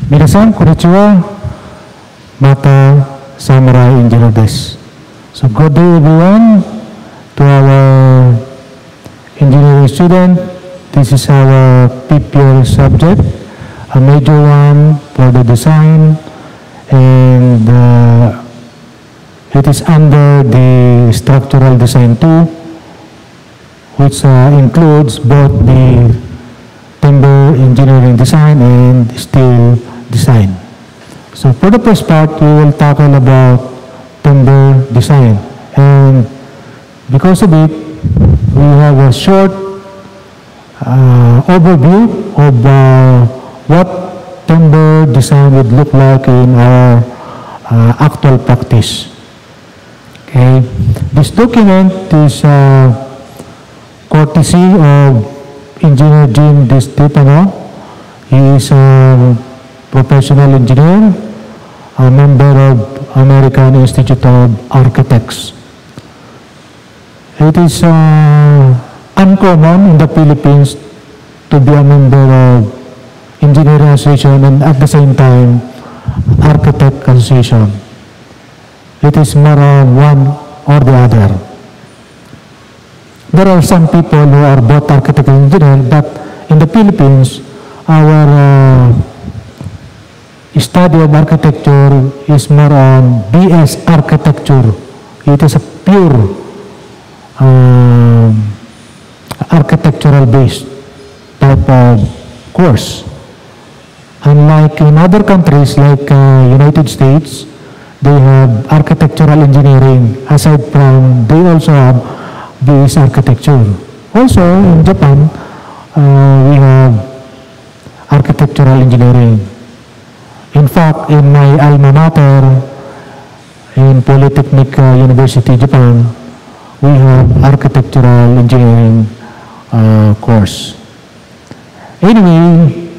Minasan, konnichiwa. Mata Samurai Engineer desu. So good day everyone to our engineering student. This is our fifth year subject, a major one for the design, and it is under the structural design 2, which includes both the timber engineering design and steel design. So for the first part, we will tackle about timber design, and because of it, we have a short overview of what timber design would look like in our actual practice. Okay, this document is courtesy of Engineer Jim DiStefano. He is a professional engineer, a member of American Institute of Architects. It is uncommon in the Philippines to be a member of Engineering Association and at the same time Architect Association. It is more of one or the other. There are some people who are both architect and engineer, but in the Philippines, our study of architecture is more on BS architecture. It is a pure architectural based type of course. Unlike in other countries like United States, they have architectural engineering. Aside from, they also have BS architecture. Also in Japan, we have architectural engineering. In fact, in my alma mater, in Polytechnic University, Japan, we have architectural engineering course. Anyway,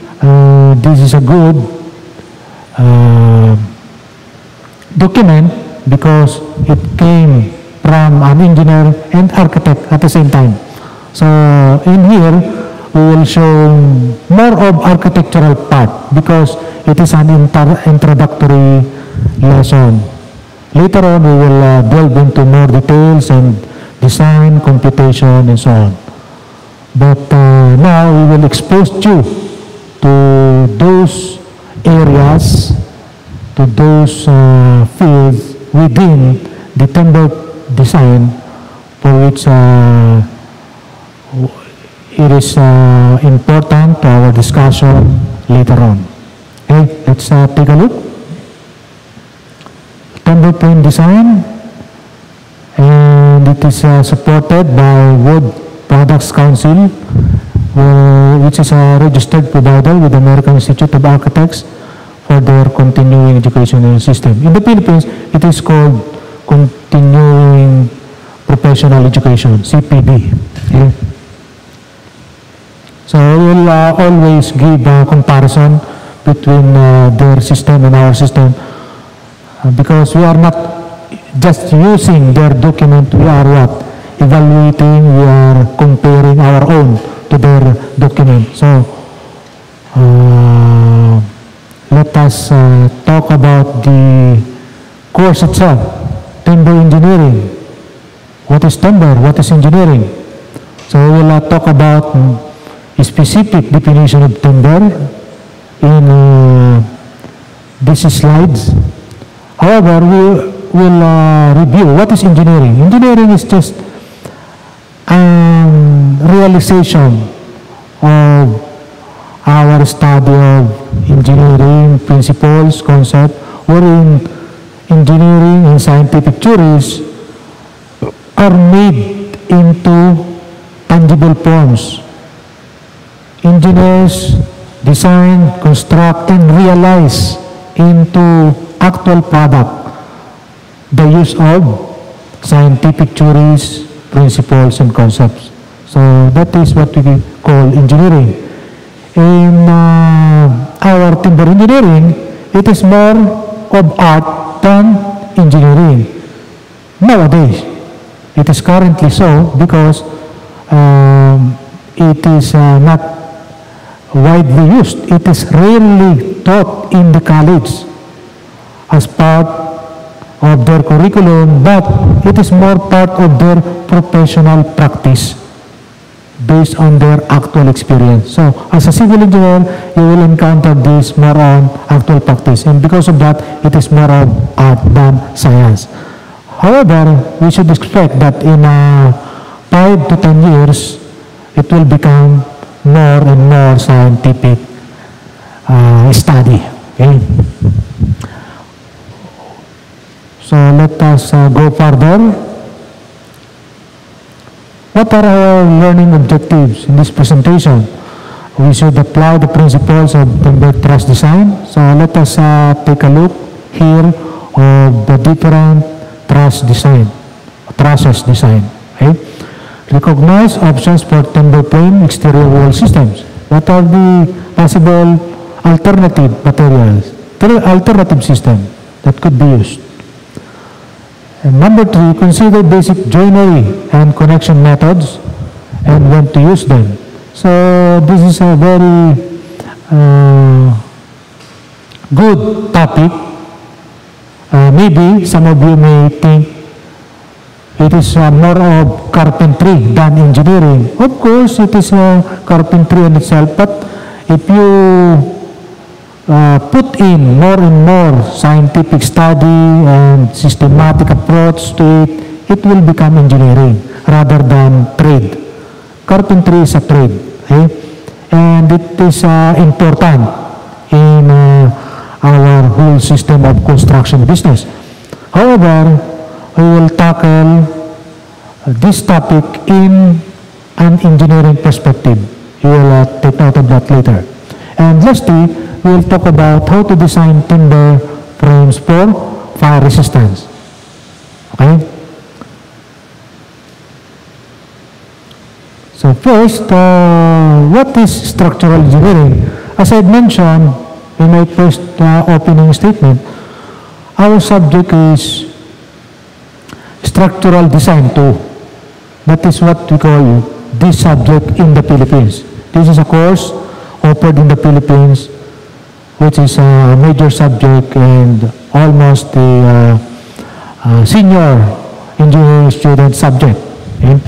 this is a good document because it came from an engineer and architect at the same time. So in here, we will show more of architectural part because it is an introductory lesson. Later on, we will delve into more details and design, computation, and so on. But now we will expose you to those areas, to those fields within the timber design for which it is important to our discussion later on. Okay, let's take a look. Timber frame design, and it is supported by Wood Products Council, which is a registered provider with the American Institute of Architects for their continuing education system. In the Philippines, it is called Continuing Professional Education, CPD. Okay? So we will always give a comparison between their system and our system because we are not just using their document, we are what? Evaluating, we are comparing our own to their document. So let us talk about the course itself, timber engineering. What is timber? What is engineering? So we will talk about a specific definition of timber in these slides. However, we will review what is engineering. Engineering is just realization of our study of engineering principles, concept, wherein engineering and scientific theories are made into tangible forms. Engineers design, construct, and realize into actual product the use of scientific theories, principles, and concepts. So that is what we call engineering. In our timber engineering, it is more of art than engineering. Nowadays, it is currently so because it is not widely used. It is rarely taught in the college as part of their curriculum, but it is more part of their professional practice based on their actual experience. So, as a civil engineer, you will encounter this more on actual practice, and because of that, it is more of art than science. However, we should expect that in 5 to 10 years, it will become more and more scientific study. Okay? So let us go further. What are our learning objectives in this presentation? We should apply the principles of timber truss design. So let us take a look here of the different trusses design. Okay? Recognize options for timber frame exterior wall systems. What are the possible alternative materials, alternative system that could be used? And number 3, consider basic joinery and connection methods and when to use them. So this is a very good topic. Maybe some of you may think it is more of carpentry than engineering. Of course, it is carpentry in itself, but if you put in more and more scientific study and systematic approach to it, it will become engineering rather than trade. Carpentry is a trade, okay? And it is important in our whole system of construction business. However, we will tackle this topic in an engineering perspective. You will take note of that later. And lastly, we will talk about how to design timber frames for fire resistance. Okay? So first, what is structural engineering? As I mentioned in my first opening statement, our subject is structural design too. That is what we call this subject in the Philippines. This is a course offered in the Philippines, which is a major subject and almost the senior engineering student subject. Okay?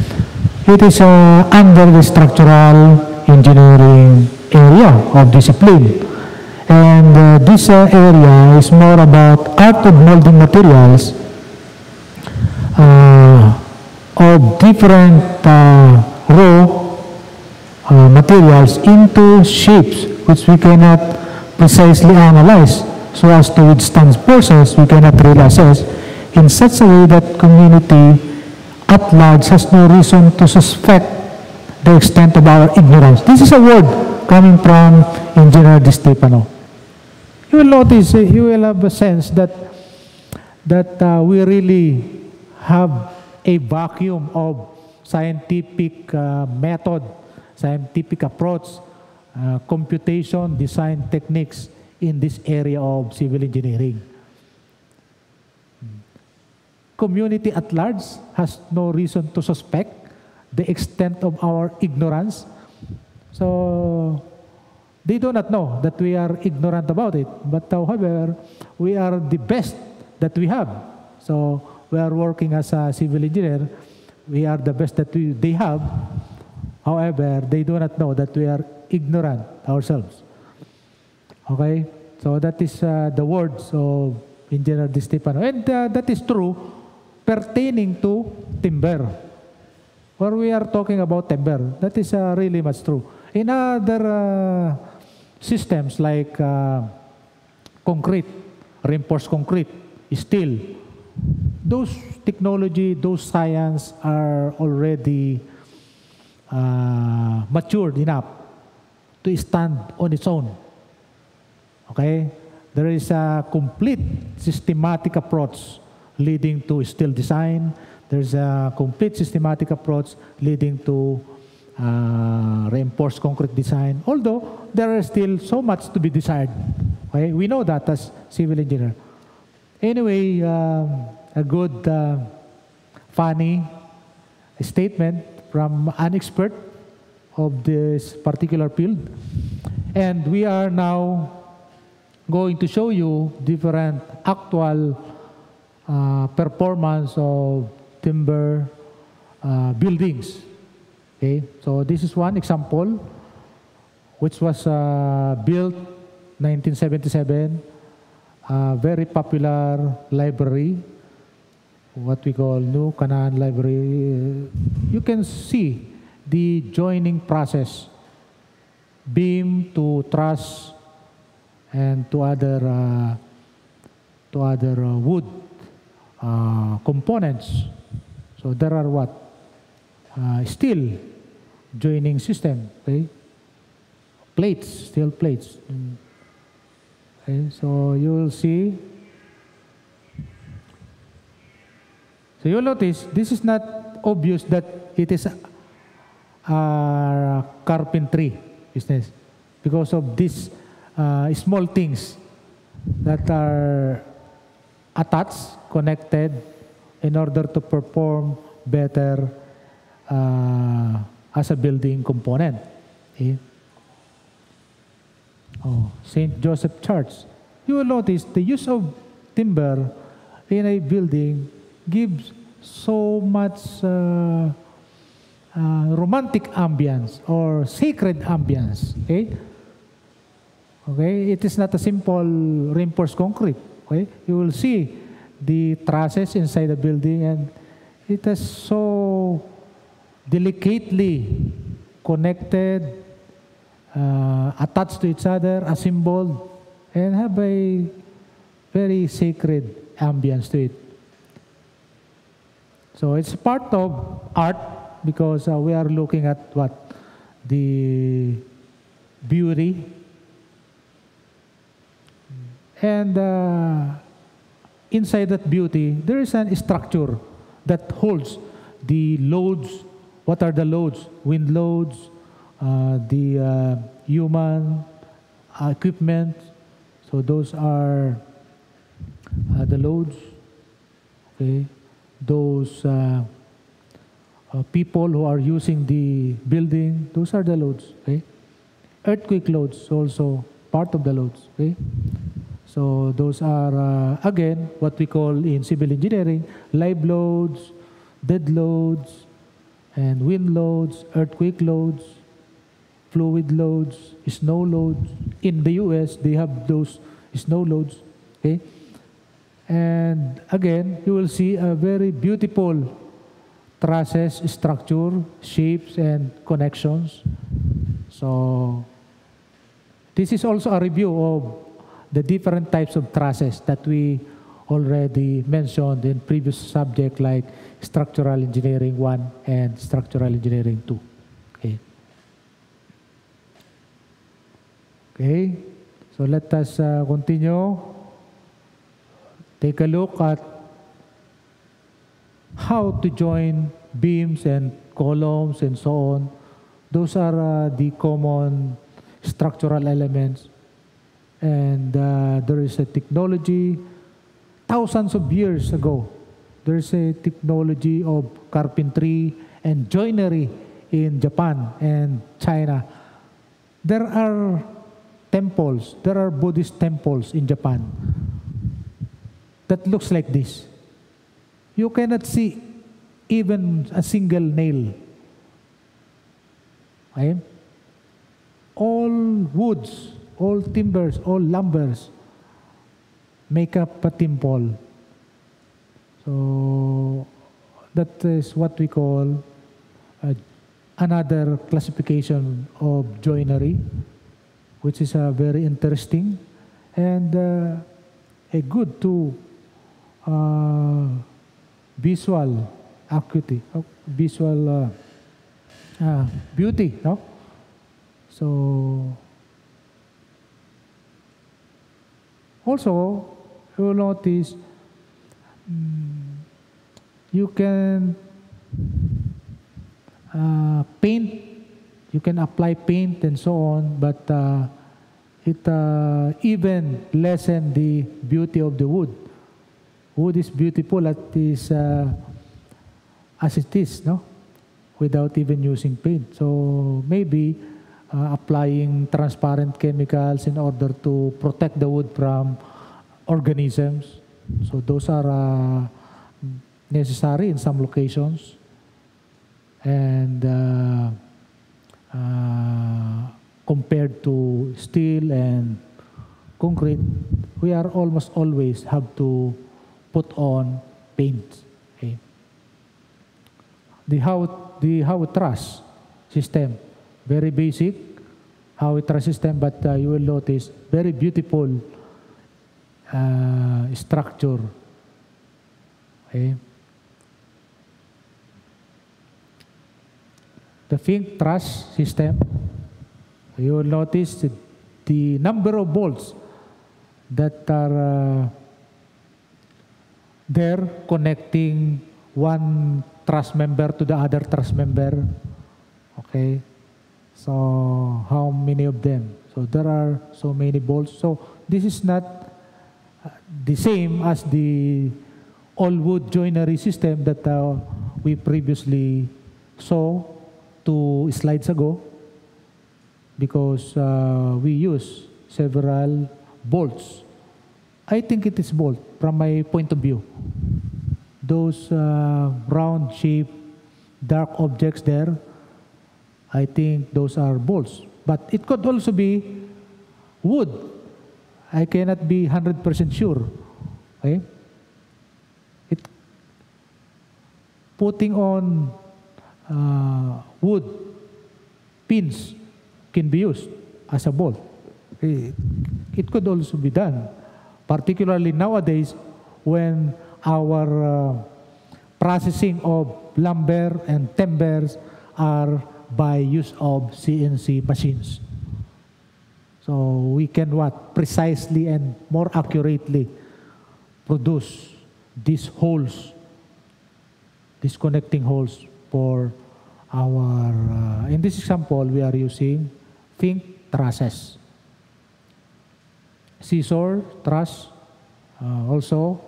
It is under the structural engineering area of discipline. And this area is more about art of molding materials of different raw materials into shapes which we cannot precisely analyze so as to withstand forces we cannot really assess in such a way that community at large has no reason to suspect the extent of our ignorance. This is a word coming from Engineer Di Stefano. You will notice, you will have a sense that we really have a vacuum of scientific method, scientific approach, computation, design techniques in this area of civil engineering. Community at large has no reason to suspect the extent of our ignorance. So they do not know that we are ignorant about it. But however, we are the best that we have. So we are working as a civil engineer. We are the best that they have. However, they do not know that we are ignorant ourselves. Okay? So that is the words of Engineer Di Stefano. And that is true pertaining to timber. Where we are talking about timber, that is really much true. In other systems like concrete, reinforced concrete, steel, those technology, those science are already matured enough to stand on its own. Okay? There is a complete systematic approach leading to steel design. There's a complete systematic approach leading to reinforced concrete design. Although there is still so much to be desired. Okay? We know that as civil engineer. Anyway, a good, funny statement from an expert of this particular field. And we are now going to show you different actual performance of timber buildings. Okay, so this is one example, which was built 1977, very popular library, what we call New Canaan Library. You can see the joining process, beam to truss and to other wood components. So there are what? Steel joining system, okay? Plates, steel plates. Okay, so you will see. So you'll notice this is not obvious that it is a carpentry business because of these small things that are attached, connected in order to perform better as a building component. Okay? Oh, St. Joseph Church. You will notice the use of timber in a building gives so much romantic ambience or sacred ambience. Okay? Okay, it is not a simple reinforced concrete. Okay, you will see the trusses inside the building, and it is so delicately connected, attached to each other, assembled, and have a very sacred ambience to it. So it's part of art because we are looking at what? The beauty. And inside that beauty, there is a structure that holds the loads. What are the loads? Wind loads, the human equipment. So those are the loads. Okay, those people who are using the building. Those are the loads. Okay, earthquake loads also part of the loads. Okay. So those are, again, what we call in civil engineering, live loads, dead loads, and wind loads, earthquake loads, fluid loads, snow loads. In the US, they have those snow loads. Okay? And again, you will see a very beautiful trusses, structure, shapes, and connections. So this is also a review of the different types of trusses that we already mentioned in previous subject like structural engineering 1 and structural engineering 2. Okay. Okay. So let us continue. Take a look at how to join beams and columns and so on. Those are the common structural elements. And there is a technology, thousands of years ago, there is a technology of carpentry and joinery in Japan and China. There are temples, there are Buddhist temples in Japan that looks like this. You cannot see even a single nail. Okay? All woods, all timbers, all lumbers make up a temple. So that is what we call another classification of joinery, which is very interesting and a good to visual acuity, visual beauty, no? So also, you will notice you can paint, you can apply paint and so on, but it even lessen the beauty of the wood. Wood is beautiful as it is, no? Without even using paint. So maybe applying transparent chemicals in order to protect the wood from organisms. So those are necessary in some locations. And compared to steel and concrete, we are almost always have to put on paint. Okay? The how truss system, very basic how truss system, but you will notice very beautiful structure. Okay? The Fink truss system, you will notice the number of bolts that are there connecting one truss member to the other truss member. Okay, so how many of them? So there are so many bolts. So this is not the same as the all wood joinery system that we previously saw 2 slides ago, because we use several bolts. I think it is bolt from my point of view. Those round shaped dark objects there, I think those are bolts. But it could also be wood. I cannot be 100% sure. Okay? Putting on wood pins can be used as a bolt. It could also be done, particularly nowadays when our processing of lumber and timbers are by use of CNC machines. So we can precisely and more accurately produce these holes, these connecting holes for our, in this example, we are using Fink trusses. Scissor truss, also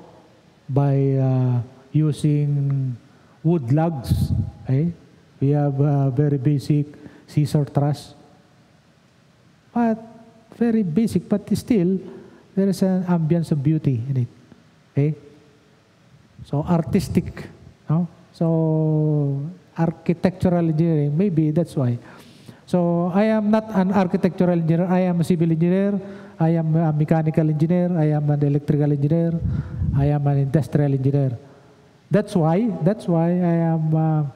by using wood lugs. Okay? We have very basic scissor truss, but very basic, but still there is an ambience of beauty in it. Okay? So artistic, no? So architectural engineering, maybe that's why. So I am not an architectural engineer, I am a civil engineer, I am a mechanical engineer, I am an electrical engineer, I am an industrial engineer. That's why I am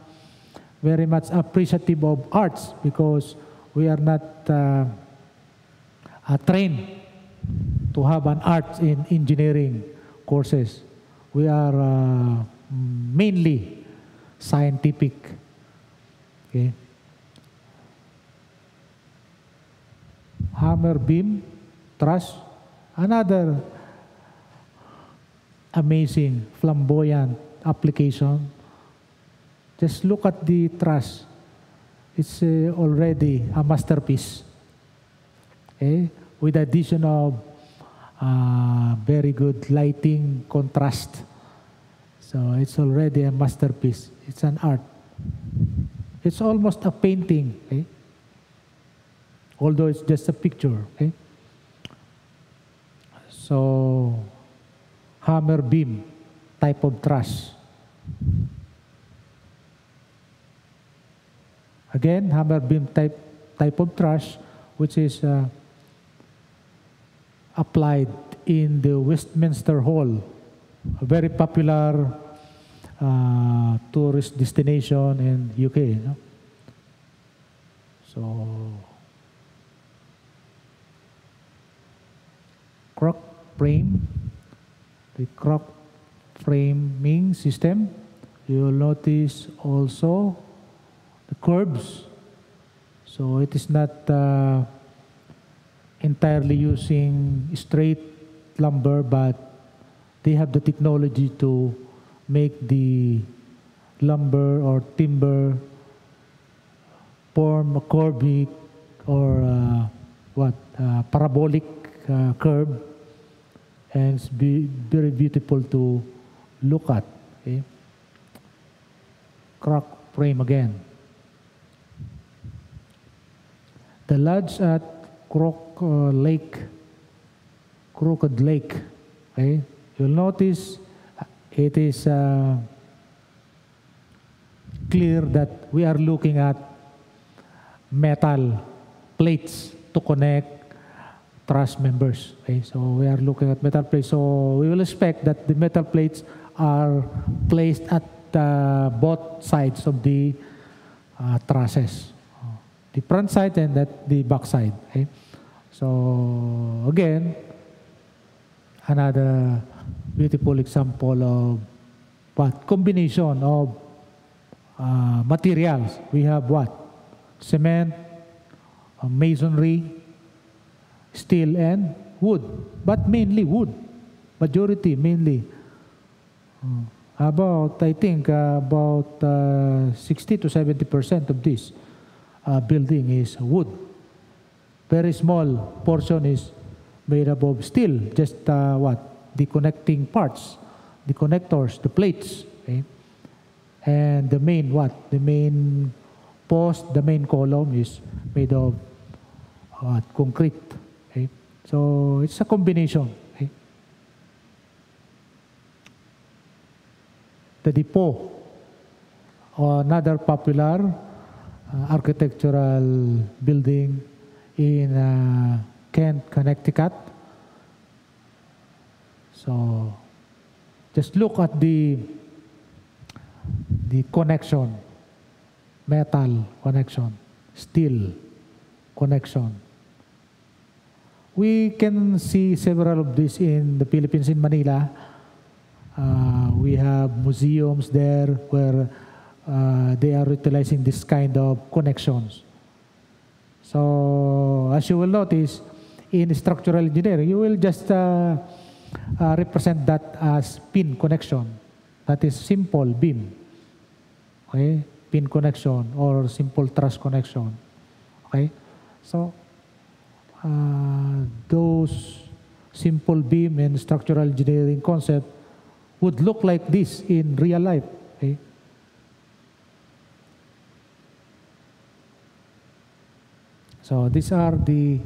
very much appreciative of arts, because we are not trained to have an art in engineering courses. We are mainly scientific. Okay. Hammer beam truss, another amazing flamboyant application. Just look at the truss. It's already a masterpiece. Okay? With the addition of very good lighting contrast. So it's already a masterpiece. It's an art. It's almost a painting. Okay? Although it's just a picture. Okay? So hammer beam type of truss. Again, hammer beam type of truss, which is applied in the Westminster Hall, a very popular tourist destination in UK. No? So, crock frame, the crock framing system. You will notice also the curves. So it is not entirely using straight lumber, but they have the technology to make the lumber or timber form a curvic or parabolic curve, and it's very beautiful to look at. Okay? Crock frame again. The lodge at Crooked Lake. Okay, you'll notice it is clear that we are looking at metal plates to connect trust members. Okay, so we are looking at metal plates. So we will expect that the metal plates are placed at both sides of the trusses, the front side and at the back side. Okay, so again, another beautiful example of what combination of materials. We have what? Cement, masonry, steel, and wood. But mainly wood. Majority mainly. About, I think, about 60 to 70% of this building is wood. Very small portion is made up of steel. Just what? The connecting parts, the connectors, the plates. Okay? And the main what? The main post, the main column is made of concrete. Okay? So it's a combination. Okay? The depot, another popular architectural building in Kent, Connecticut. So just look at the connection, metal connection, steel connection. We can see several of these in the Philippines, in Manila. We have museums there where they are utilizing this kind of connections. So as you will notice, in structural engineering, you will just represent that as pin connection. That is simple beam. Okay? Pin connection or simple truss connection. Okay? So those simple beam and structural engineering concept would look like this in real life. Okay? So these are the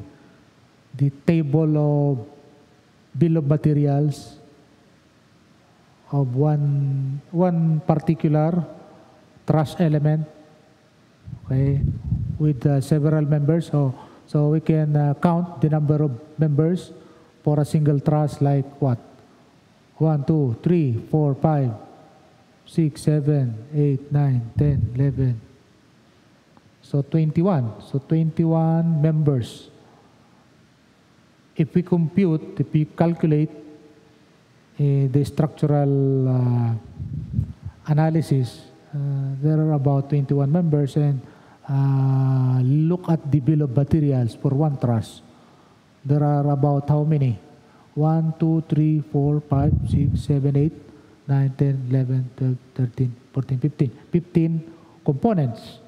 table of bill of materials of one particular truss element, okay, with several members. So we can count the number of members for a single truss, like what? 1, 2, 3, 4, 5, 6, 7, 8, 9, 10, 11. So 21. So 21 members. If we calculate the structural analysis, there are about 21 members, and look at the bill of materials for one truss. There are about how many? 1, 2, 3, 4, 5, 6, 7, 8, 9, 10, 11, 12, 13, 14, 15. 15 components.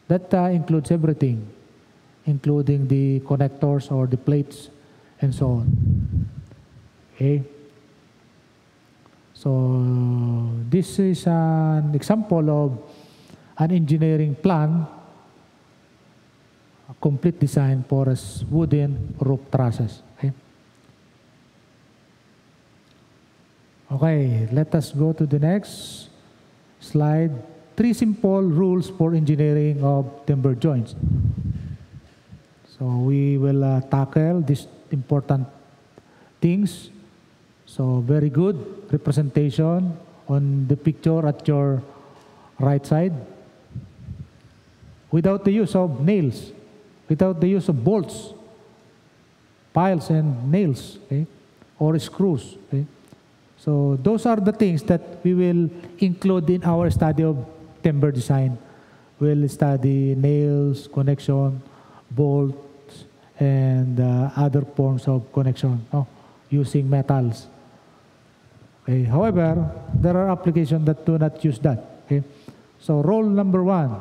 That includes everything, including the connectors or the plates and so on. Okay. So this is an example of an engineering plan, a complete design for a wooden roof trusses. Okay. Okay, let us go to the next slide. 3 simple rules for engineering of timber joints. So we will tackle these important things. So very good representation on the picture at your right side. Without the use of nails, without the use of bolts, piles and nails, okay, or screws. Okay. So those are the things that we will include in our study of timber design. We'll study nails, connection, bolts, and other forms of connection using metals. Okay. However, there are applications that do not use that. Okay. So rule number 1,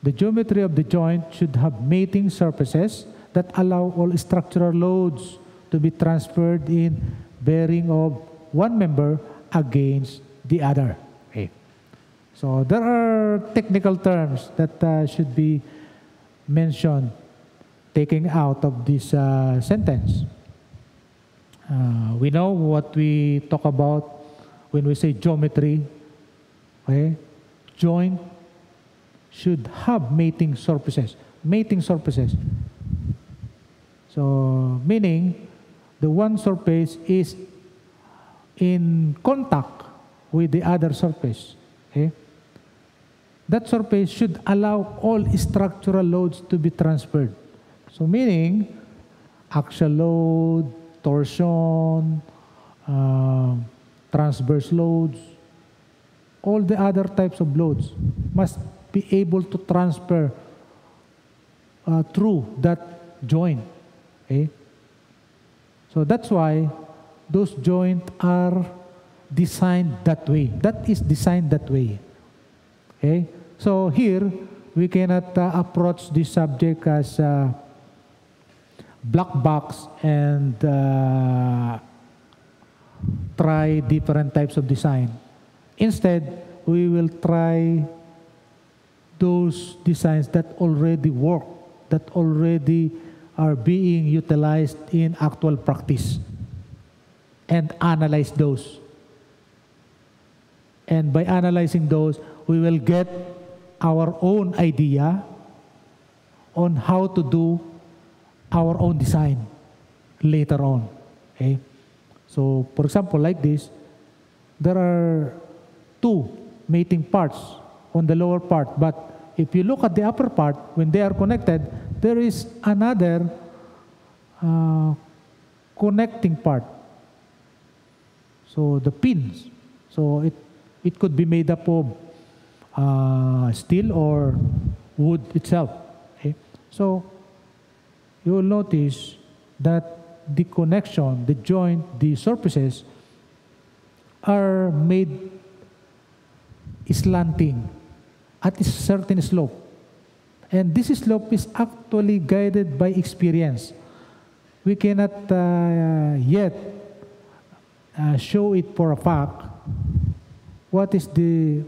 the geometry of the joint should have mating surfaces that allow all structural loads to be transferred in bearing of one member against the other. Okay. So there are technical terms that should be mentioned taking out of this sentence. We know what we talk about when we say geometry. Okay? Joint should have mating surfaces. Mating surfaces. So, meaning the one surface is in contact with the other surface. Okay? That surface should allow all structural loads to be transferred. So, meaning axial load, torsion, transverse loads, all the other types of loads must be able to transfer through that joint. Okay? So that's why those joints are designed that way. That is designed that way. Okay? So here, we cannot approach this subject as black box and try different types of design. Instead, we will try those designs that already work, that already are being utilized in actual practice, and analyze those. And by analyzing those, we will get our own idea on how to do our own design later on. Okay? So, for example, like this, there are two mating parts on the lower part, but if you look at the upper part, when they are connected, there is another connecting part. So the pins. So it could be made up of steel or wood itself. Okay? So you will notice that the connection, the joint, the surfaces are made slanting at a certain slope. And this slope is actually guided by experience. We cannot yet show it for a fact what is the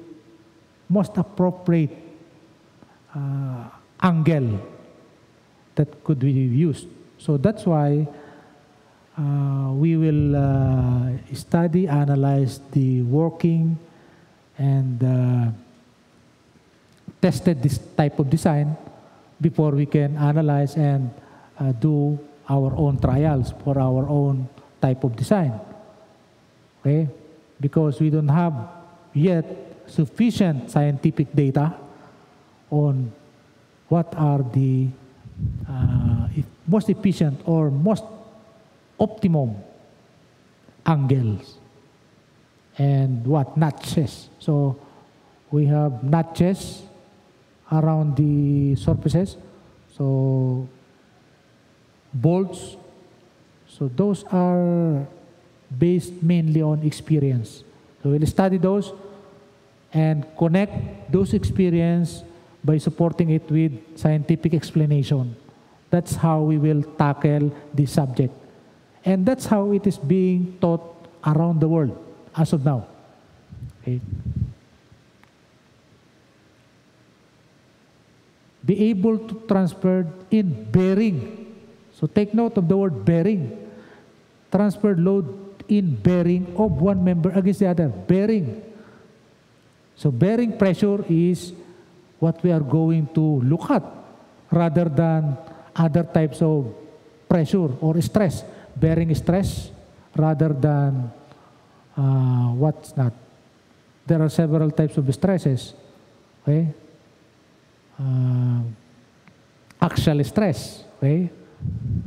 most appropriate angle that could be used. So that's why we will study, analyze the working, and tested this type of design before we can analyze and do our own trials for our own type of design. Okay? Because we don't have yet sufficient scientific data on what are the most efficient or most optimum angles and what notches. So we have notches around the surfaces, so bolts. So those are based mainly on experience. So we'll study those and connect those experience by supporting it with scientific explanation. That's how we will tackle this subject. And that's how it is being taught around the world as of now. Okay. Be able to transfer in bearing. So take note of the word bearing. Transfer load in bearing of one member against the other. Bearing. So bearing pressure is what we are going to look at rather than other types of pressure or stress. Bearing stress rather than what's not. There are several types of stresses. Okay? Axial stress, okay?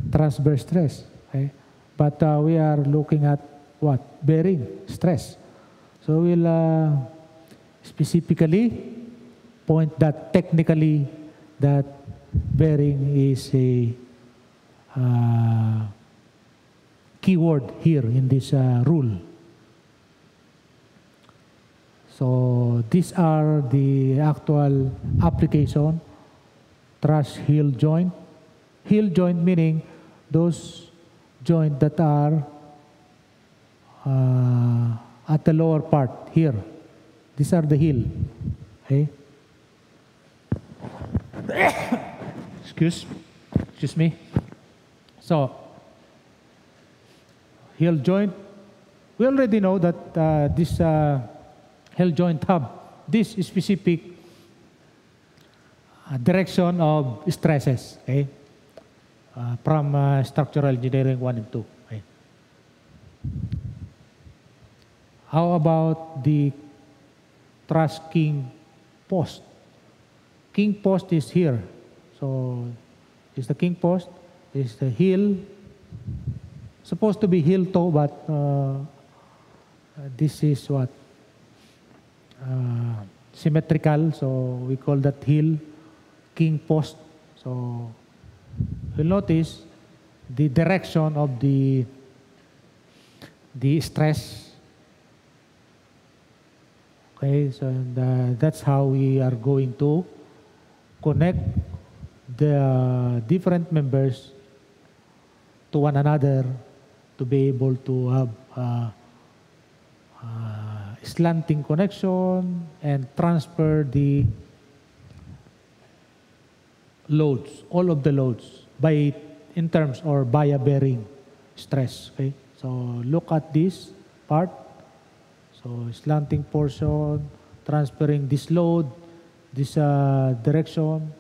Transverse stress, okay? But we are looking at what? Bearing stress. So we'll specifically point that technically that bearing is a keyword here in this rule. So these are the actual application. Truss heel joint. Heel joint meaning those joints that are at the lower part here. These are the heel. Okay. excuse me. So, heel joint, we already know that this heel joint have this specific direction of stresses, okay, from structural engineering 1 and 2. Okay. How about the truss king post? King post is here. So, is the king post, is the heel, supposed to be heel toe, but this is what? Symmetrical, so we call that heel king post. So, you'll notice the direction of the stress. Okay, so that's how we are going to connect the different members to one another to be able to have slanting connection and transfer the loads, all of the loads, in terms or via bearing stress. Okay, so look at this part. So slanting portion, transferring this load, this direction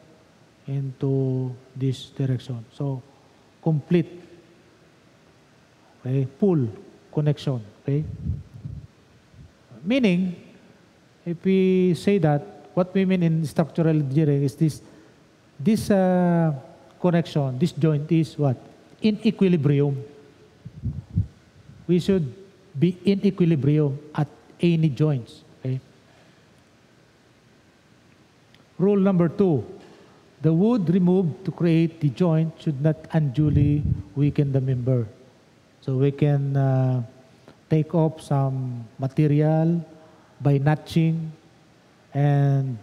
into this direction. So complete, okay, full connection. Okay, meaning, if we say that, what we mean in structural engineering is this connection, this joint is what? In equilibrium. We should be in equilibrium at any joints. Okay? Rule number 2, the wood removed to create the joint should not unduly weaken the member. So we can take off some material by notching and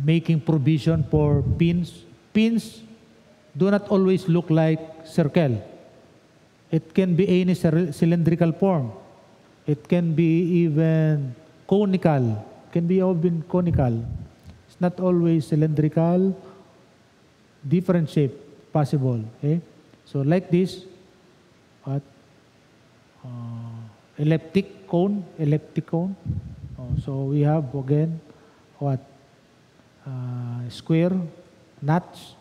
making provision for pins. Pins do not always look like circle. It can be any cylindrical form. It can be even conical. It can be even conical. It's not always cylindrical. Different shape possible. Okay? So like this, what? Elliptic cone. So we have again what? Square, notch.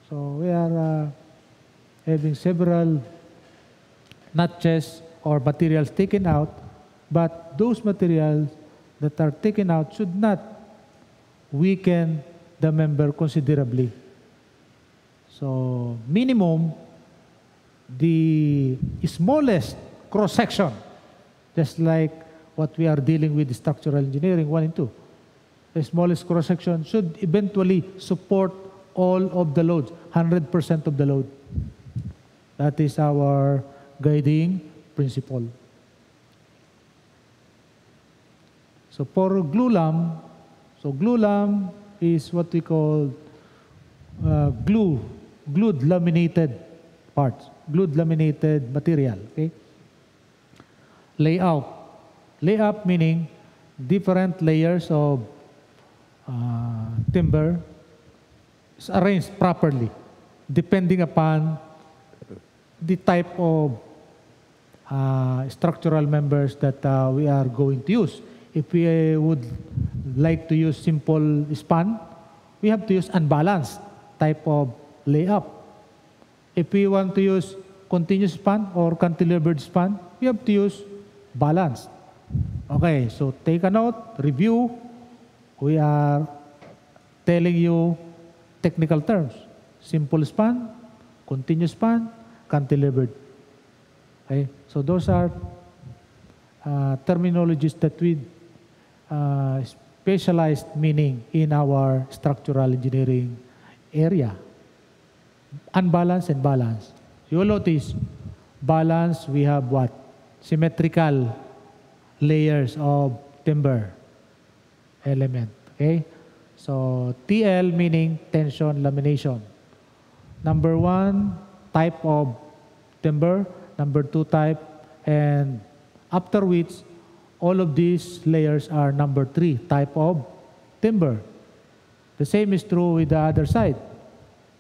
So we are having several notches or materials taken out, but those materials that are taken out should not weaken the member considerably. So minimum, the smallest cross-section, just like what we are dealing with structural engineering 1 and 2. The smallest cross-section should eventually support all of the loads, 100% of the load. That is our guiding principle. So for glulam, glulam is what we call glued laminated parts, glued laminated material. Okay. Layout meaning different layers of timber is arranged properly depending upon the type of structural members that we are going to use. If we would like to use simple span, we have to use unbalanced type of layout. If we want to use continuous span or cantilevered span, we have to use balanced. Okay, so take a note, review. We are telling you technical terms. Simple span, continuous span, cantilevered. Okay, so those are terminologies that we specialized meaning in our structural engineering area. Unbalanced and balanced. You will notice, balance, we have what? Symmetrical layers of timber element. Okay? So, TL meaning tension lamination. Number 1, type of timber. Number 2, type. And after which, all of these layers are number 3, type of timber. The same is true with the other side.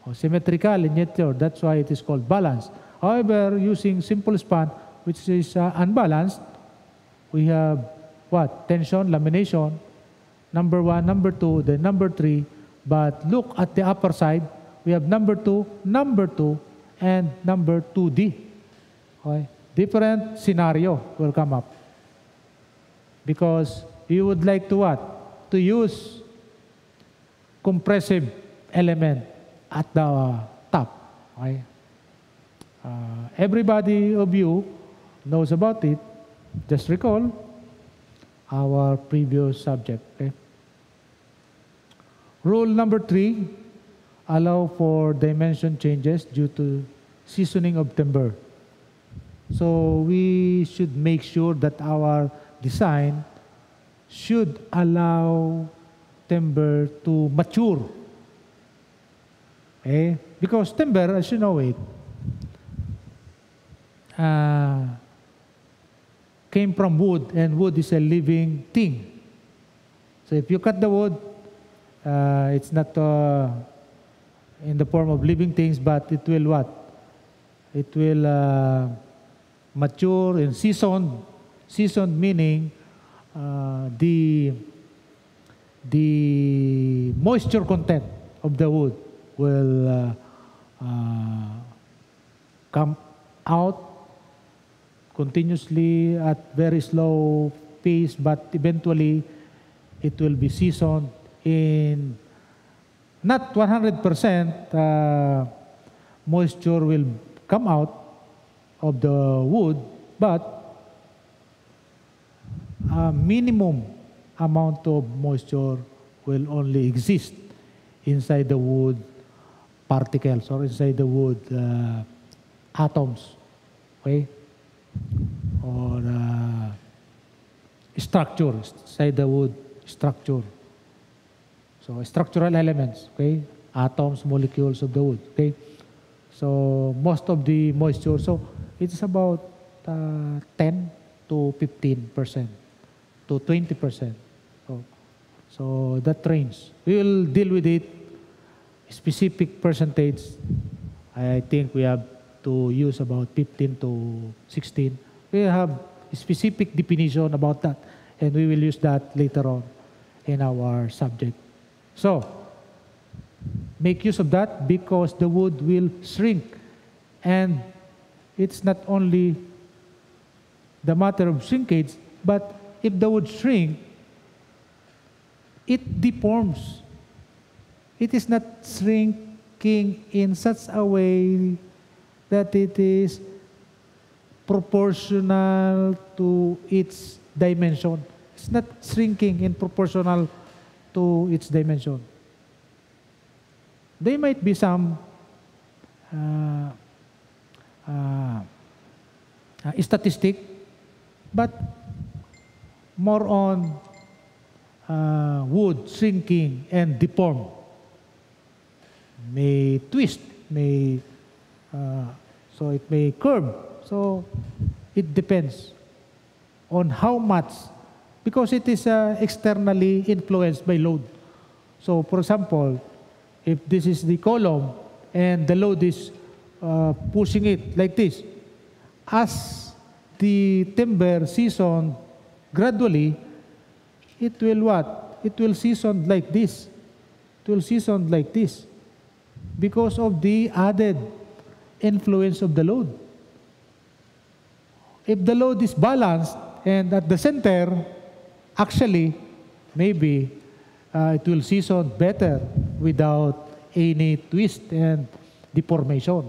or symmetrical in nature. That's why it is called balanced. However, using simple span, which is unbalanced, we have what? Tension, lamination, number 1, number 2, then number 3. But look at the upper side, we have number 2, and number 2D. Okay? Different scenario will come up. Because you would like to what? To use compressive element at the top. Okay? Everybody of you knows about it. Just recall our previous subject. Okay? Rule number 3, allow for dimension changes due to seasoning of timber. So we should make sure that our design should allow timber to mature. Okay? Because timber, as you know it, came from wood, and wood is a living thing. So if you cut the wood, it's not in the form of living things, but it will what? It will mature and seasoned. Seasoned meaning the moisture content of the wood will come out continuously at very slow pace, but eventually it will be seasoned in not 100% moisture will come out of the wood, but a minimum amount of moisture will only exist inside the wood particles or inside the wood atoms, okay? Or structure, inside the wood structure. So structural elements, okay? Atoms, molecules of the wood, okay? So most of the moisture, so it's about 10 to 15% to 20%. So that range. We will deal with it. Specific percentage, I think we have to use about 15 to 16. We have a specific definition about that, and we will use that later on in our subject. So, make use of that because the wood will shrink. And it's not only the matter of shrinkage, but if the wood shrink, it deforms. It is not shrinking in such a way that it is proportional to its dimension. It's not shrinking in proportional to its dimension. There might be some statistic, but more on wood shrinking and deform. May twist, may so it may curve. So it depends on how much, because it is externally influenced by load. So for example, if this is the column and the load is pushing it like this, as the timber seasoned gradually, it will what? It will season like this. It will season like this because of the added influence of the load. If the load is balanced and at the center, actually, maybe it will season better without any twist and deformation.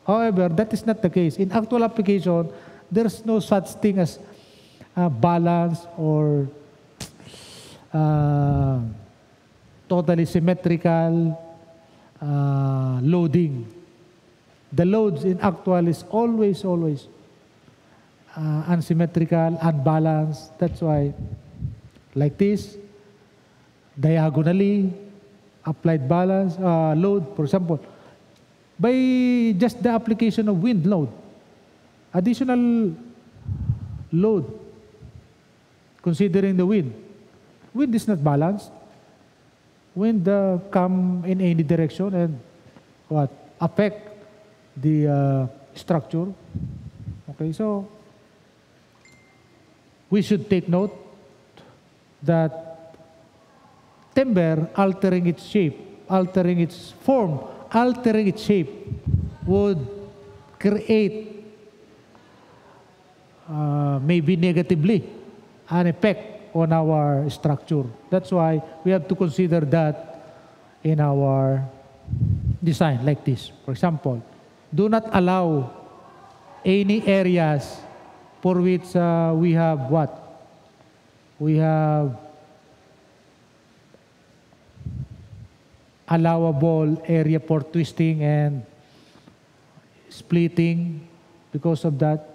However, that is not the case. In actual application, there's no such thing as balance or totally symmetrical loading. The loads in actual is always unsymmetrical, unbalanced. That's why, like this, diagonally applied balance load, for example, by just the application of wind load, additional load, considering the wind. Wind is not balanced. Wind come in any direction, and affect the structure. Okay, so we should take note that timber altering its shape, altering its form, altering its shape would create maybe negatively an effect on our structure. That's why we have to consider that in our design like this. For example, do not allow any areas for which we have what? We have allowable area for twisting and splitting. Because of that,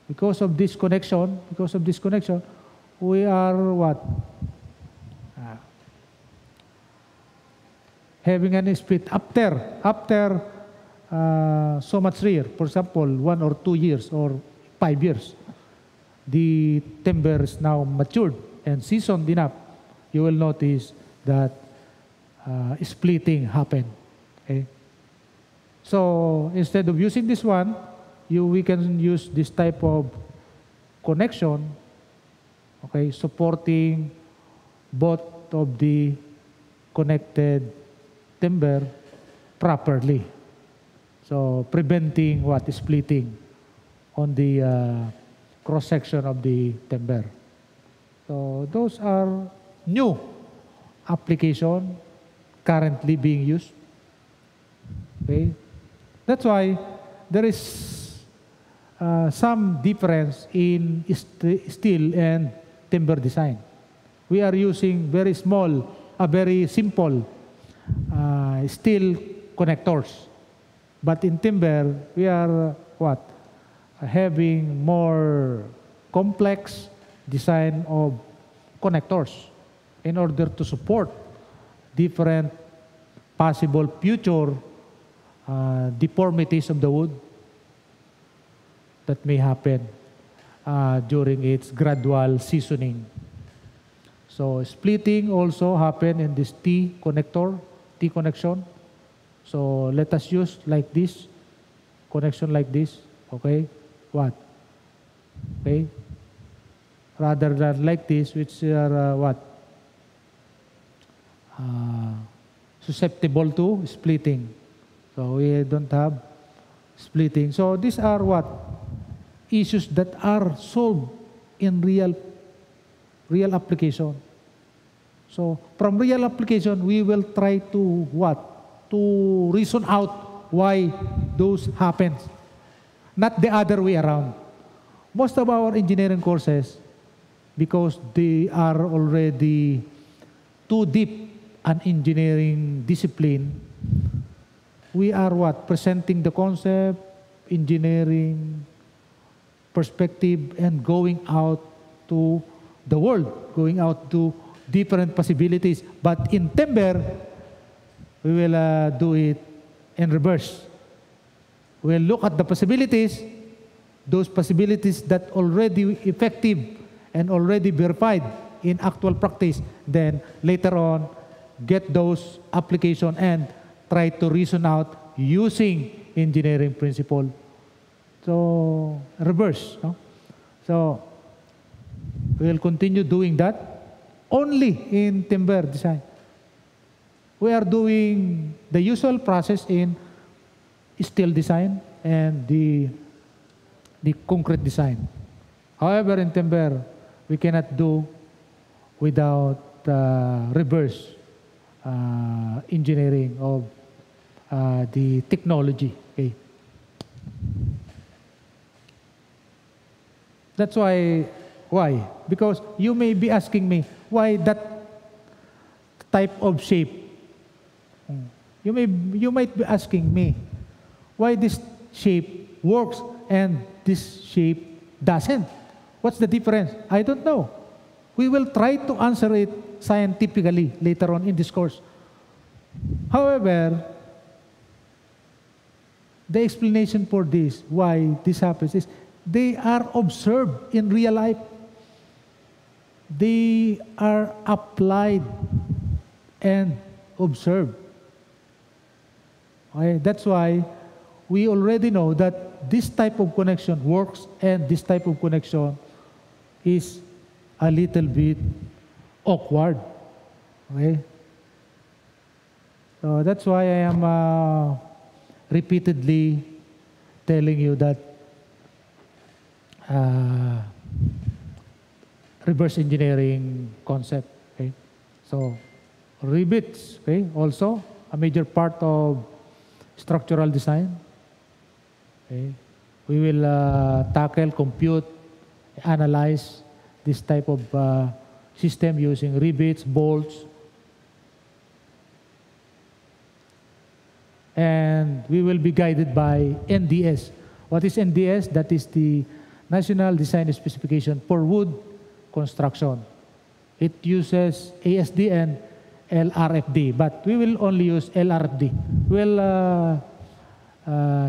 because of this connection, we are what? Having an split after so much year, for example, 1 or 2 years or 5 years, the timber is now matured and seasoned enough, you will notice that splitting happened. Okay? So instead of using this one, we can use this type of connection, okay, supporting both of the connected timber properly. So preventing what? Splitting on the cross-section of the timber. So those are new application currently being used. Okay? That's why there is some difference in steel and timber design. We are using very small, very simple steel connectors. But in timber, we are what? Having more complex design of connectors in order to support different possible future deformities of the wood that may happen during its gradual seasoning. So splitting also happen in this T connection. So let us use like this, connection like this, okay? What? Okay? Rather than like this, which are what? Susceptible to splitting. So we don't have splitting. So these are what? Issues that are solved in real application. So from real application, we will try to what? To reason out why those happens. Not the other way around. Most of our engineering courses, because they are already too deep an engineering discipline, we are what? Presenting the concept, engineering perspective, and going out to the world, going out to different possibilities. But in timber, we will do it in reverse. We'll look at the possibilities, those possibilities that already effective and already verified in actual practice. Then later on, get those application and try to reason out using engineering principle. So reverse. No? So we'll continue doing that only in timber design. We are doing the usual process in steel design and the concrete design. However, in timber, we cannot do without reverse engineering of the technology. Okay. That's why? Because you may be asking me, why that type of shape? You might be asking me, why this shape works and this shape doesn't? What's the difference? I don't know. We will try to answer it scientifically later on in this course. However, the explanation for this, why this happens, is they are observed in real life. They are applied and observed. Okay? That's why we already know that this type of connection works and this type of connection is a little bit awkward. Okay? So that's why I am repeatedly telling you that reverse engineering concept. Okay? So Revits, okay, also a major part of structural design. Okay? We will tackle, compute, analyze this type of system using rivets, bolts, and we will be guided by NDS. What is NDS? That is the National Design Specification for Wood Construction. It uses ASD and LRFD, but we will only use LRFD. We'll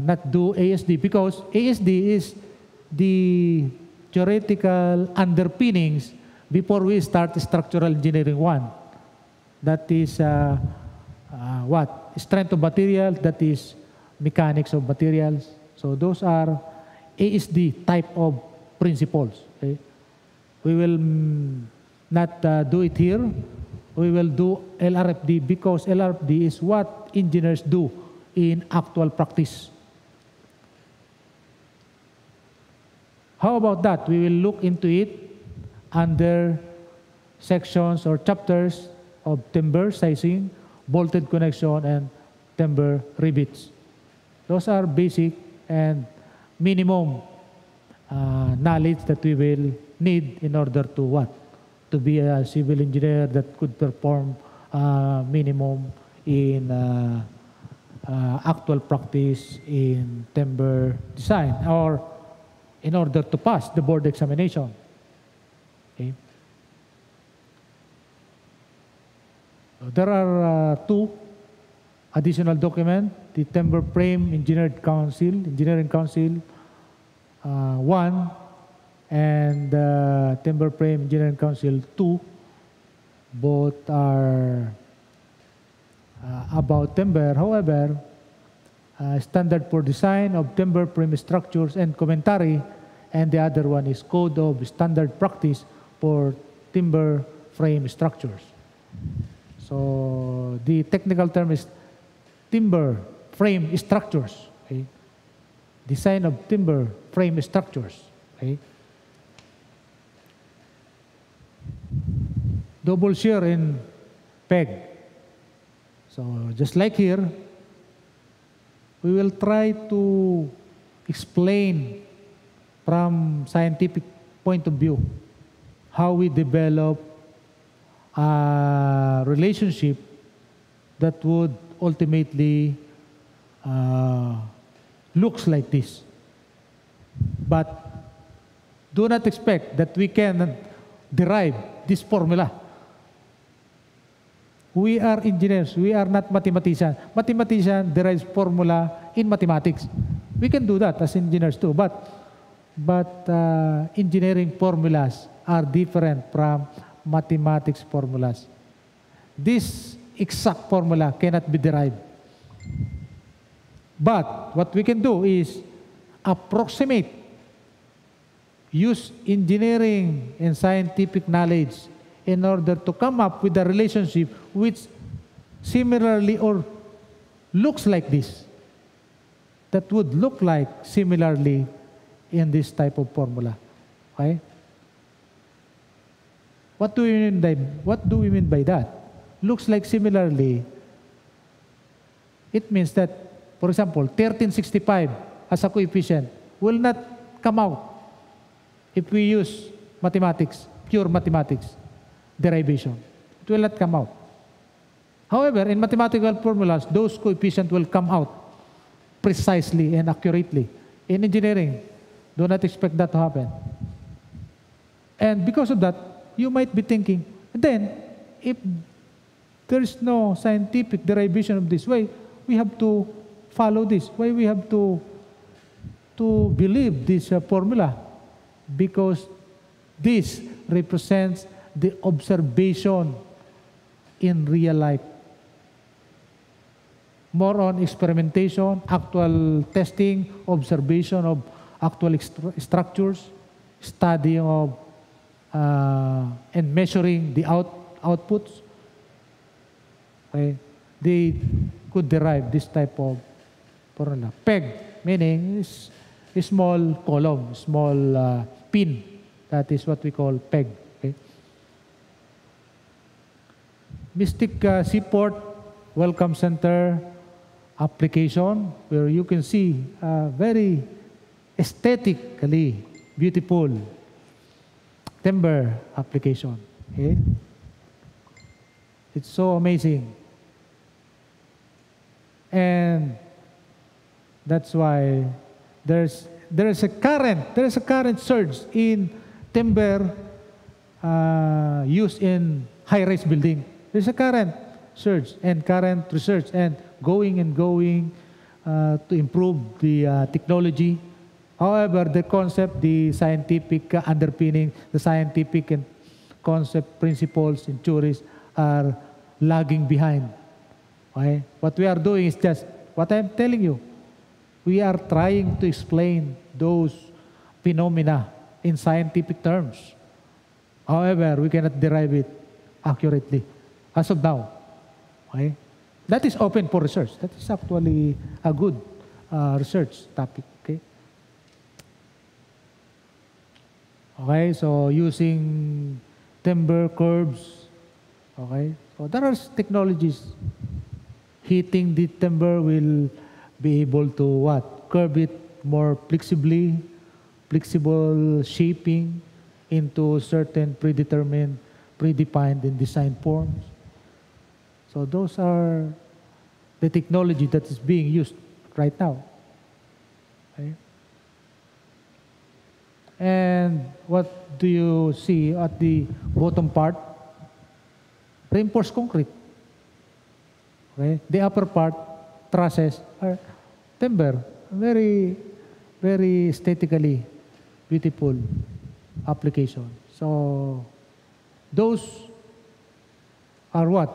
not do ASD because ASD is the theoretical underpinnings before we start structural engineering 1. That is what? Strength of material, that is mechanics of materials. So those are ASD type of principles. Okay? We will not do it here. We will do LRFD because LRFD is what engineers do in actual practice. How about that? We will look into it under sections or chapters of timber sizing, bolted connection, and timber rivets. Those are basic and minimum knowledge that we will need in order to what? To be a civil engineer that could perform minimum in actual practice in timber design, or in order to pass the board examination. Okay. There are two additional documents: the Timber Frame Engineering Council 1 and Timber Frame Engineering Council 2. Both are about timber. However, Standard for Design of Timber Frame Structures and Commentary, and the other one is Code of Standard Practice for Timber Frame Structures. So the technical term is timber frame structures. Okay? Design of timber frame structures. Okay? Double shear in peg. So just like here, we will try to explain from scientific point of view how we develop a relationship that would ultimately looks like this. But do not expect that we can derive this formula. We are engineers, we are not mathematicians. Mathematician derives formula in mathematics. We can do that as engineers too, but engineering formulas are different from mathematics formulas. This exact formula cannot be derived. But what we can do is approximate, use engineering and scientific knowledge in order to come up with a relationship which similarly or looks like this. That would look like similarly in this type of formula. Okay? What do we mean by that? Looks like similarly. It means that, for example, 1365 as a coefficient will not come out if we use mathematics, pure mathematics, derivation. It will not come out. However, in mathematical formulas, those coefficients will come out precisely and accurately. In engineering, do not expect that to happen. And because of that, you might be thinking, then, if there is no scientific derivation of this way, we have to follow this. Why we have to believe this formula? Because this represents the observation in real life. more on experimentation, actual testing, observation of actual structures, study of and measuring the outputs. Okay. They could derive this type of formula. Peg, meaning is a small column, small pin. That is what we call peg. Okay. Mystic Seaport Welcome Center application, where you can see very aesthetically beautiful timber application. Okay. It's so amazing. And that's why there's a current surge in timber used in high-rise building. There's a current surge and current research and going to improve the technology. However, the concept, the scientific underpinning, the scientific and concept principles and theories are lagging behind. Okay? What we are doing is just what I'm telling you. We are trying to explain those phenomena in scientific terms. However, we cannot derive it accurately as of now. Okay? That is open for research. That is actually a good research topic. Okay? Okay, so using timber curves. Okay, so there are technologies. Heating the timber will be able to what? Curve it more flexibly, flexible shaping into certain predefined and designed forms. So those are the technology that is being used right now. Okay. And what do you see at the bottom part? Reinforced concrete. Okay. The upper part, trusses, are timber. Very, very aesthetically beautiful application. So those are what?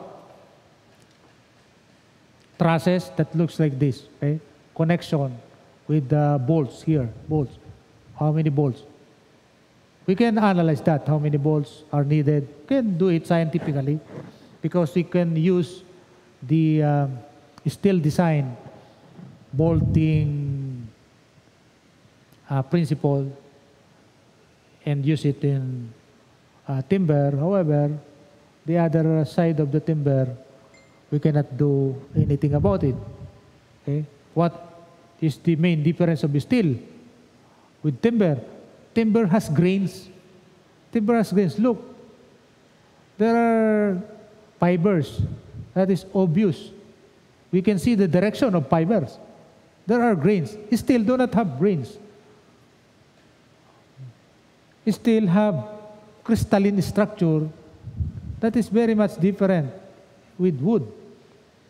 Trusses that looks like this. Okay? Connection with the bolts here. Bolts. How many bolts? We can analyze that, how many bolts are needed. We can do it scientifically because we can use the steel design bolting principle and use it in timber. However, the other side of the timber, we cannot do anything about it. Okay? What is the main difference of steel with timber? Timber has grains. Timber has grains. Look, there are fibers. That is obvious. We can see the direction of fibers. There are grains. Steel do not have grains. Steel have crystalline structure that is very much different with wood.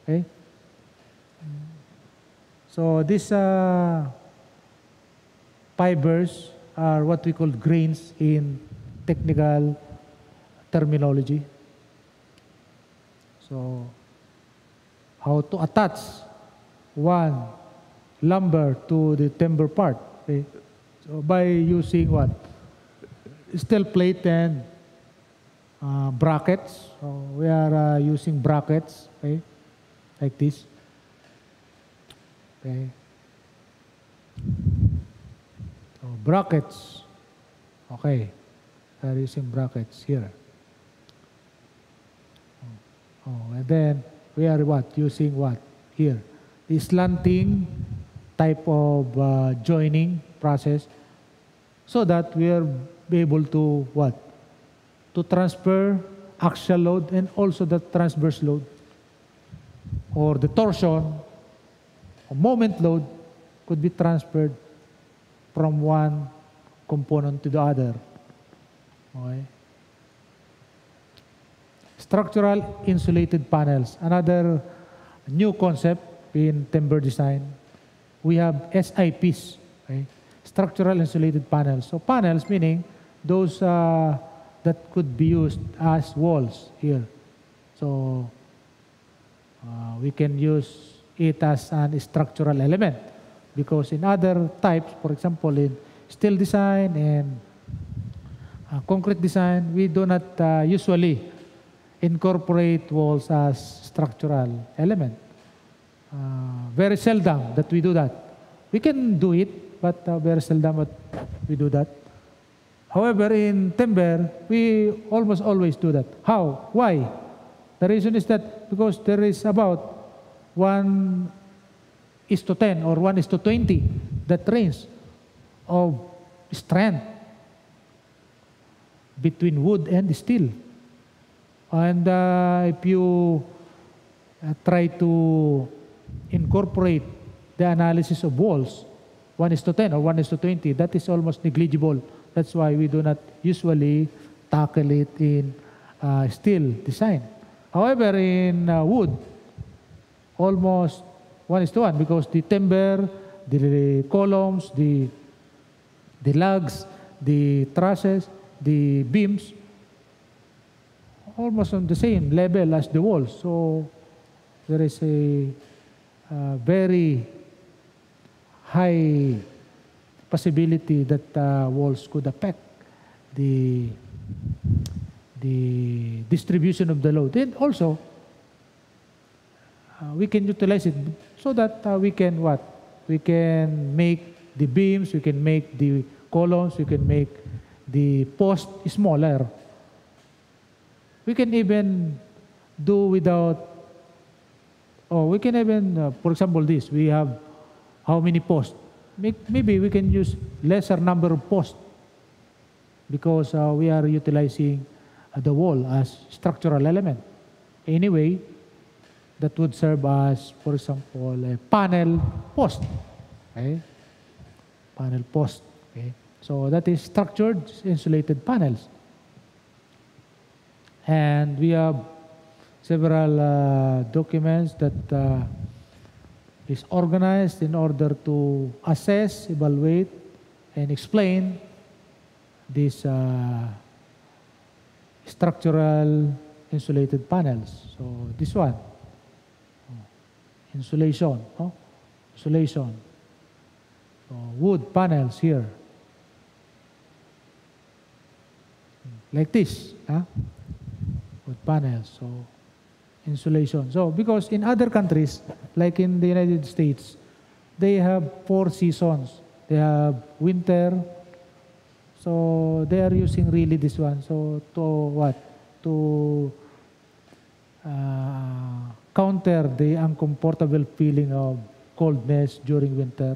Okay? So these fibers are what we call grains in technical terminology. So how to attach one lumber to the timber part. Okay? So by using what? Steel plate and brackets. So we are using brackets, okay, like this. Okay. So brackets. Okay. We are using brackets here. And then we are what? Using what? Here. The slanting type of joining process so that we are be able to what? To transfer axial load and also the transverse load or the torsion or moment load could be transferred from one component to the other. Okay. Structural insulated panels, another new concept in timber design. We have SIPs, okay? Structural insulated panels. So panels meaning those that could be used as walls here. So we can use it as an structural element. Because in other types, for example, in steel design and concrete design, we do not usually incorporate walls as structural element. Very seldom that we do that. We can do it, but very seldom that we do that. However, in timber, we almost always do that. How? Why? The reason is that because there is about 1:10 or 1:20 that range of strength between wood and steel. And if you try to incorporate the analysis of walls, 1:10 or 1:20, that is almost negligible. That's why we do not usually tackle it in steel design. However, in wood, almost 1:1 because the timber, the columns, the lugs, the trusses, the beams, almost on the same level as the walls. So there is a very high possibility that walls could affect the distribution of the load. And also, we can utilize it so that we can what? We can make the beams, we can make the columns, we can make the post smaller. We can even do without, we can even, for example, this, we have how many posts? Maybe we can use lesser number of posts because we are utilizing the wall as structural element. Anyway, that would serve as, for example, a panel post. Okay? Panel post. Okay? So that is structured insulated panels. And we have several documents that is organized in order to assess, evaluate, and explain these structural insulated panels. So this one, insulation, insulation. So wood panels here, like this, wood panels. So insulation. So because in other countries, like in the United States, they have 4 seasons. They have winter. So they are using really this one. So to what? To counter the uncomfortable feeling of coldness during winter.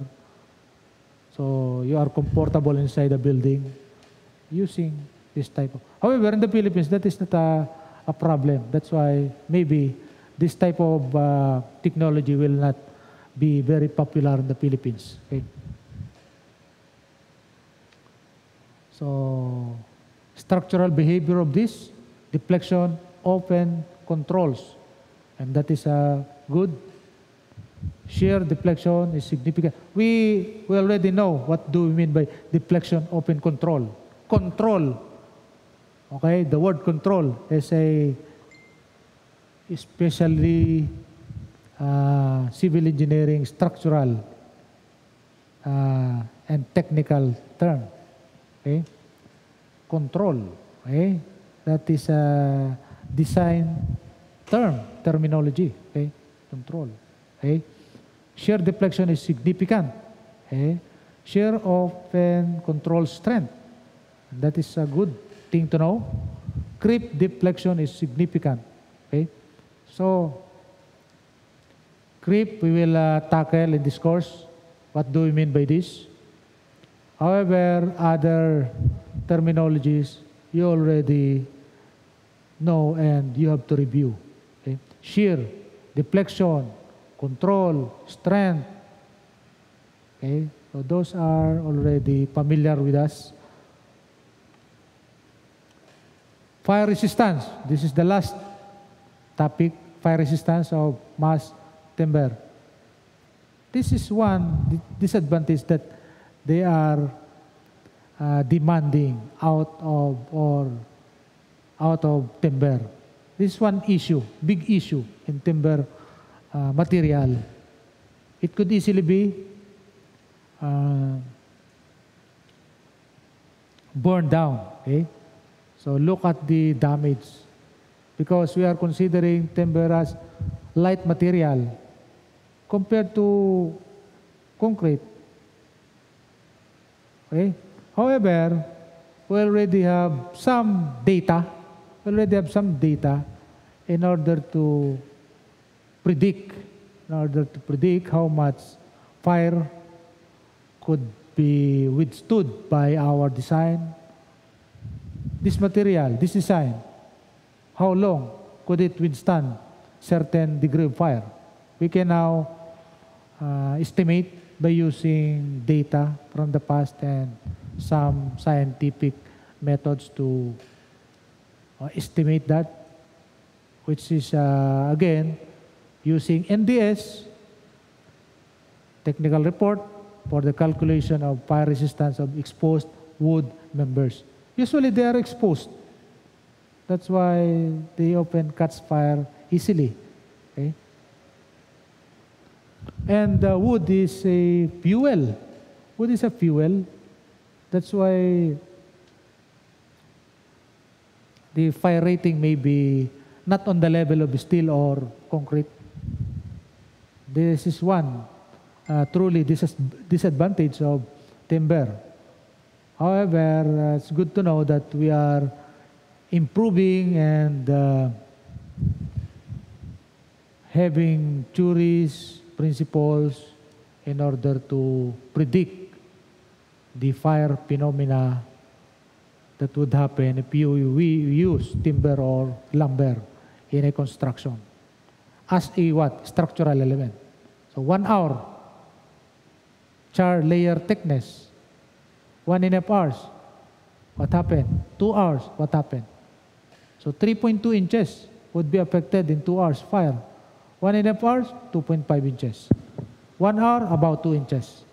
So you are comfortable inside a building using this type of. However, in the Philippines, that is not a problem. That's why maybe this type of technology will not be very popular in the Philippines. Okay? So, structural behavior of this, deflection, open, controls. And that is good. Shear deflection is significant. We already know what do we mean by deflection, open, control. Control. Okay, the word control is a especially civil engineering structural and technical term. Okay, control. Okay, that is a design terminology. Okay, control. Okay, shear deflection is significant. Okay, shear often controls strength. That is a good thing to know. Creep deflection is significant. Okay, so creep we will tackle in this course. What do we mean by this? However, other terminologies you already know and you have to review. Okay? Shear, deflection, control, strength. Okay, so those are already familiar with us. Fire resistance. This is the last topic, fire resistance of mass timber. This is one disadvantage that they are demanding out of timber. This is one issue, big issue in timber material. it could easily be burned down. Okay? So look at the damage, because we are considering timber as light material compared to concrete. Okay? However, we already have some data. In order to predict how much fire could be withstood by our design. This material, this design, how long could it withstand certain degree of fire? We can now estimate by using data from the past and some scientific methods to estimate that, which is again using NDS, technical report for the calculation of fire resistance of exposed wood members. Usually they are exposed. That's why they often catch fire easily. Okay? And wood is a fuel. Wood is a fuel. That's why the fire rating may be not on the level of steel or concrete. This is one truly disadvantage of timber. However, it's good to know that we are improving and having theories, principles in order to predict the fire phenomena that would happen if we use timber or lumber in a construction as a what? Structural element. So 1 hour, char layer thickness, 1.5 hours, what happened? 2 hours, what happened? So 3.2 inches would be affected in 2 hours fire. 1.5 hours, 2.5 inches. 1 hour, about 2 inches.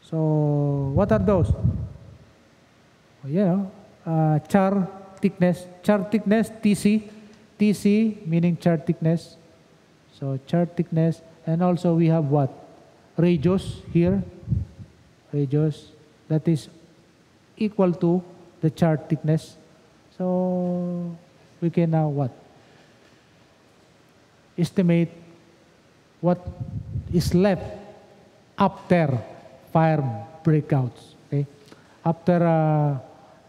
So what are those? Char thickness, TC meaning char thickness. So char thickness, and also we have what? Radius here, radius that is equal to the char thickness. So we can now what? Estimate what is left after fire breakouts. Okay? After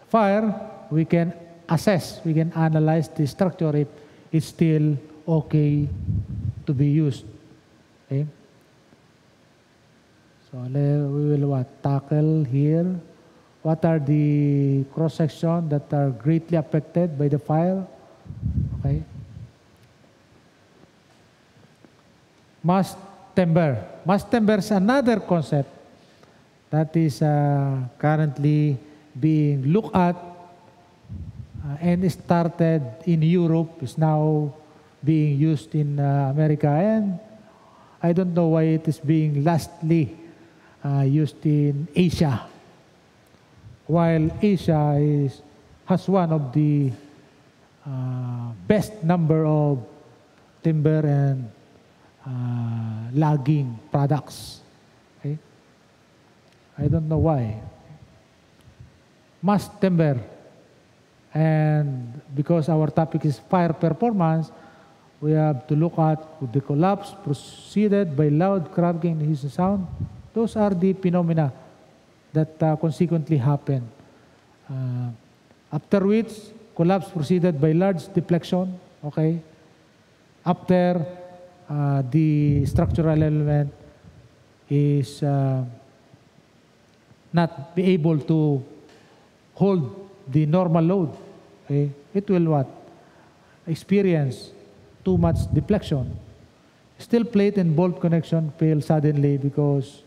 fire, we can assess, we can analyze the structure if it's still okay to be used. Okay? So we will what? Tackle here. What are the cross sections that are greatly affected by the fire? Okay. Mass timber. Mass timber is another concept that is currently being looked at and started in Europe, is now being used in America, and I don't know why it is being lastly used in Asia. While Asia has one of the best number of timber and logging products. Okay? I don't know why. Mass timber, and because our topic is fire performance, we have to look at the collapse preceded by loud cracking and hissing sound. Those are the phenomena that consequently happen. After which, collapse proceeded by large deflection. Okay. After the structural element is not be able to hold the normal load, okay, it will what? Experience too much deflection. Steel plate and bolt connection fail suddenly because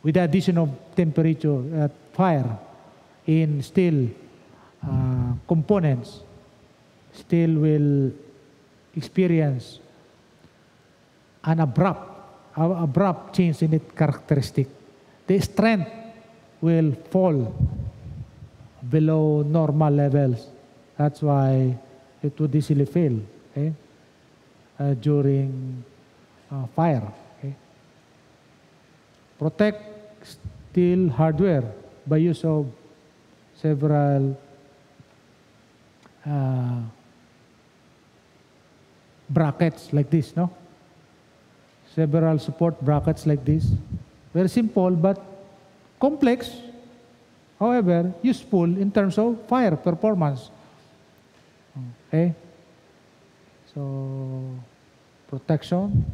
with the addition of temperature at fire in steel components, steel will experience an abrupt change in its characteristic. The strength will fall below normal levels. That's why it would easily fail, okay? During fire. Okay? Protect steel hardware by use of several brackets like this, no? Several support brackets like this. Very simple but complex, however, useful in terms of fire performance. Okay? So, protection,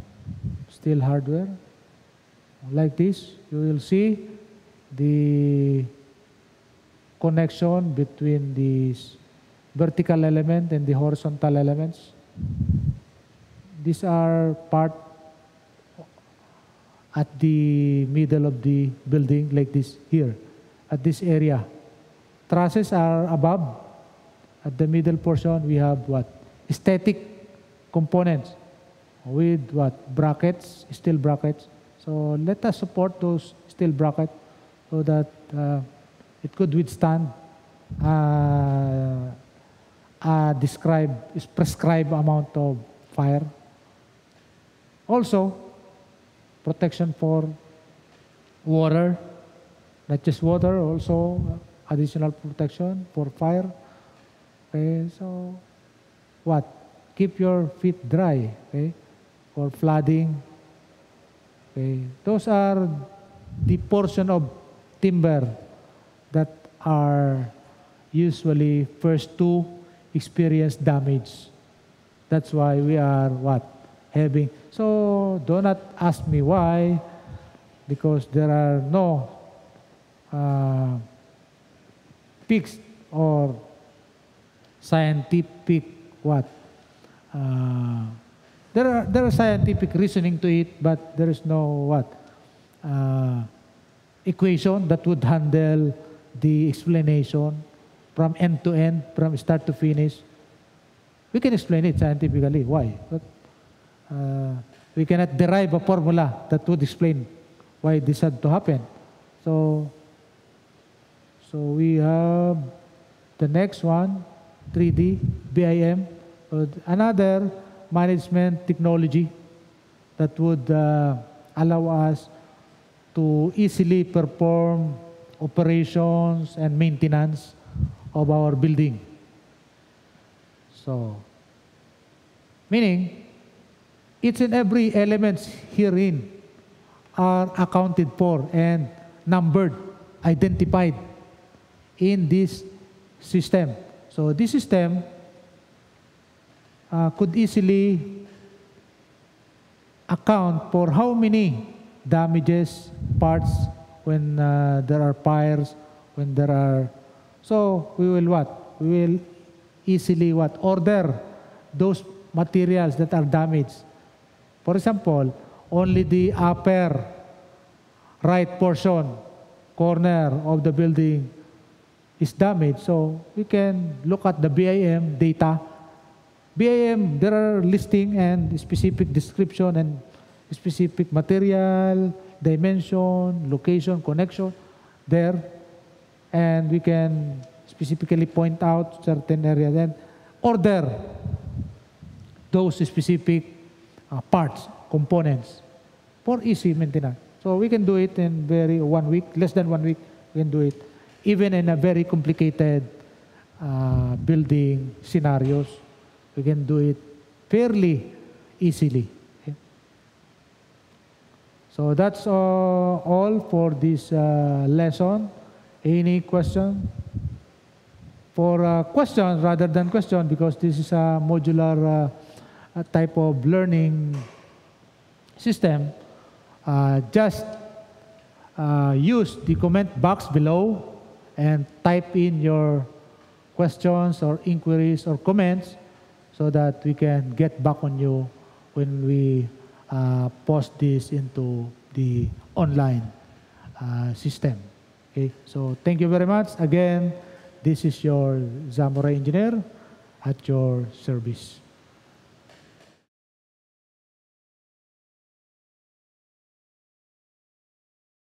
steel hardware. Like this, you will see the connection between these vertical element and the horizontal elements. These are part at the middle of the building, like this here, at this area. Trusses are above. At the middle portion, we have what? Static components with what? Brackets, steel brackets. So let us support those steel brackets so that it could withstand prescribed amount of fire. Also, protection for water, not just water, also additional protection for fire. Okay, so what? Keep your feet dry, okay, for flooding. Okay, those are the portion of timber that are usually first to experience damage. That's why we are what? Having. So do not ask me why, because there are no fixed or scientific what? There are scientific reasoning to it, but there is no what? Equation that would handle the explanation from end to end, from start to finish. We can explain it scientifically, why? But we cannot derive a formula that would explain why this had to happen. So we have the next one, 3D, BIM, another management technology that would allow us to easily perform operations and maintenance of our building. So, meaning, each and every elements herein are accounted for and numbered, identified in this system. So this system could easily account for how many damages, parts, when there are fires, when there are... So we will what? We will easily what? Order those materials that are damaged. For example, only the upper right portion, corner of the building is damaged. So we can look at the BIM data. BIM, there are listing and specific description and specific material, dimension, location, connection there. And we can specifically point out certain areas and order those specific parts, components for easy maintenance. So we can do it in 1 week, less than 1 week, we can do it. Even in a very complicated building scenarios, we can do it fairly easily. Okay? So that's all for this lesson. Any question? For question rather than question, because this is a modular type of learning system, just use the comment box below and type in your questions or inquiries or comments so that we can get back on you when we post this into the online system. Okay, so thank you very much. Again, this is your Zamurai engineer at your service.